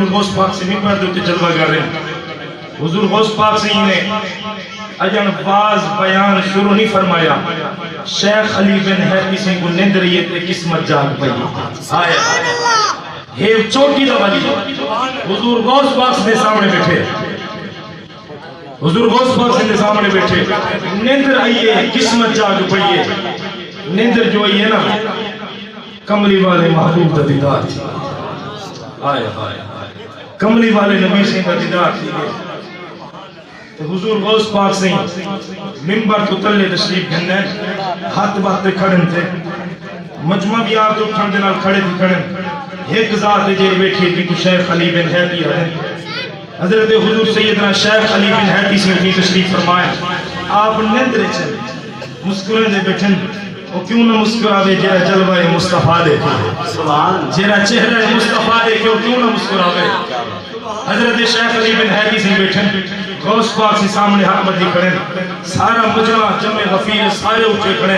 حضور غوث پاک سے ممبر دے تے جلوہ کر رہے ہیں. حضور غوث پاک سے ہی نے اجن باز بیان شروع نہیں فرمایا. شیخ علی بن ہے کسی کو نندریے تے قسمت جاگ پئی. آئے یہ چوٹی دا ولی حضور غوث پاک سے سامنے بیٹھے. حضور غوث پاک سے سامنے بیٹھے. نندر آئیے قسمت جاگ پئیے. نندر جو آئیے نا کملی والے محبوب دا دیدار تھی. آئے کملی والے نبی سے دا دیدار تھی. حضور غوث پاک سے ممبر تو تلے تشریف گھننے ہاتھ باتیں کھڑن تھے. مجمع بھی آپ تو کھڑن دنال کھڑے تھی کھڑن. ایک ذات جیل بیٹھی تھی تو شیخ علی بن حیدی ہے. حضرت حضور سیدنا شیخ علی بن حیدی سے اپنی تشریف فرمائے. آپ نندرے چلے مسکرے دے بیٹھن. وہ کیوں نہ مسکراوے جیرا جلوہ مصطفیٰ دیکھے, جیرا چہرہ مصطفیٰ دیکھے وہ کیوں نہ مسکراوے. حضرت شیخ علی بن حیدی سے بیٹھن. غوث پاک سے سامنے حق بدی کھڑیں. سارا مجمع جمع غفیر سارے اٹھے کھڑیں.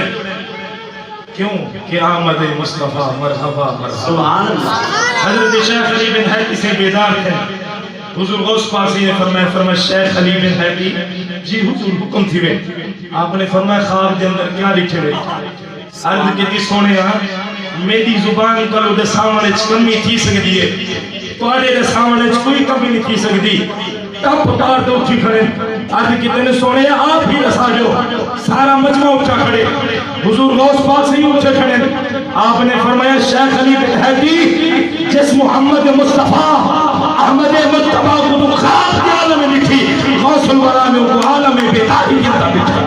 کیوں کہ آمد مصطفیٰ مرحبا مرحبا. حضرت شیخ علی بن حیدی سے بیدار تھے. حضور غوث پاک سے فرمایا شیخ علی بن حیدی جی حضور حکم تھی وے. آپ نے فرمایا خواب دے اندر کیا لکھے وے. عرض کیتی سونے میری زبان کلو دے سامنے کمی تھی سکتی ہے, توڑے دے سامنے کوئی کمی نہیں تھی سکتی. کب پٹار دے اٹھی کھڑے. عرض کیتے نے سونے آپ ہی رسا جو. سارا مجمع اٹھا کھڑے. حضور غوث پاک سے ہی اٹھے کھڑے. آپ نے فرمایا شیخ علی بن حیدی جس محمد مصطفیٰ احمد مصطفیٰ کو تو خواب کے عالم میں لکھی غوث الورا میں وہ عالم بیداری کی طرح بچھا.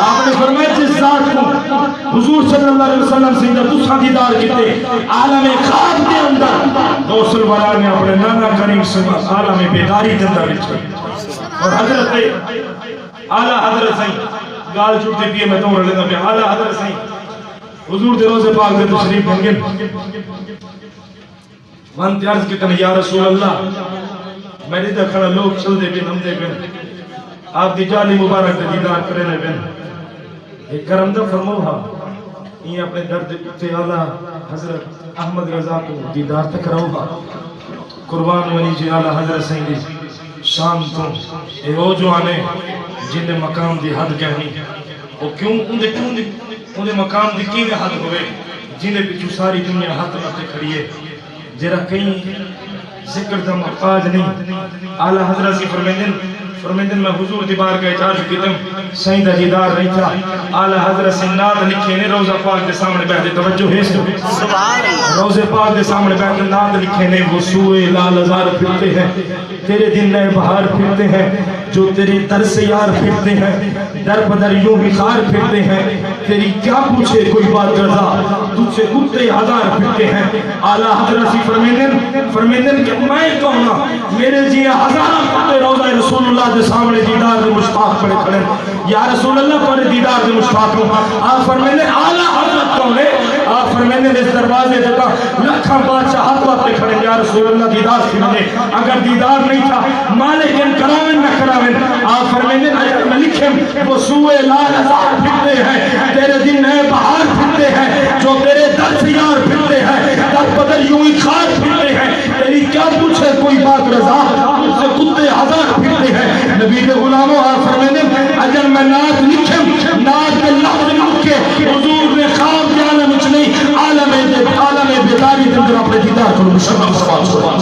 آپ نے فرمایا جس ذات کو حضور صلی اللہ علیہ وسلم سے دوسرا دیدار کیتے عالم خواب کے اندر غوث الورا نے اپنے نانا کریم سے عالم بیداری کے اندر بچھا. اور حضرت اعلیٰ حضرت سائیں گال چھوٹتے پیئے میں تو رہے گا. اعلیٰ حضرت سائیں حضور دے روزے پاک دے تشریف بنگن وان تیارز کتنے یا رسول اللہ میرے دے کھڑا لوگ چل دے بین ہم دے بین آپ دی جالی مبارک دے دیدار کرنے بین. ایک کرم دا فرمو ہاں یہ اپنے درد تے اعلیٰ حضرت احمد رضا کو دیدار تک رہو ہاں. قربان ونی جی اعلیٰ حضرت سائیں دی شان تو اے او جو آنے جن مقام دی حد کہنی وہ کیوں انہیں مقام دی کی حد ہوئے جنہیں پچھو ساری دنیا حد رکھتے کھڑی ہے. جرا کہیں ذکر دا محتاج نہیں. اعلیٰ حضرت کی فرمیندن میں حضور دیبار کا اجازت کیتم سائیں دا دیدار نہیں تھا. اعلیٰ حضرت سے ناد لکھے نے روزہ پاک دے سامنے بیٹھے توجہ ہے سے روزہ پاک دے سامنے بیٹھے ناد لکھے نے وہ سوئے لال ازار پھرتے ہیں تیرے دن نئے بہار پھرتے ہیں جو تیرے در سے یار پھرتے ہیں در بدر یوں ہی خار پھرتے ہیں تیری کیا پوچھے کوئی بات رضا تجھ سے کتے ہزار پھرتے ہیں. اعلیٰ حضرت سی فرمیندن کہ میں کہوں میرے جی ہزار کتے روزہ رسول اللہ دے سامنے دیدار دے مشتاق پڑے کھڑے یا رسول اللہ پر دیدار دے مشتاق ہوں. آپ فرمیندن اعلیٰ حضرت کون ہے. آپ فرمیندن اس دروازے دیتا لکھاں بادشاہ ہاتھ پہ کھڑے یا رسول اللہ دیدار کھڑے. اگر دیدار نہیں تھا مالک ان کراوین نہ کراوین. آپ فرمیندن اگر میں لکھیں وہ سوئے لال ازار پھرتے ہیں تیرے دن نئے بہار پھرتے ہیں جو تیرے در سے یار پھرتے ہیں در بدر یوں ہی خار پھرتے ہیں تیری کیا پوچھے کوئی بات رضا تجھ سے کتے ہزار پھرتے ہیں. نبی کے غلاموں آپ فرمیندن اگر میں نات لکھیں نات کے لفظ لکھ کے حضور نے خواب کے عالم اچھ نہیں عالم بیداری دن در اپنے دیدار کو مشرف سوال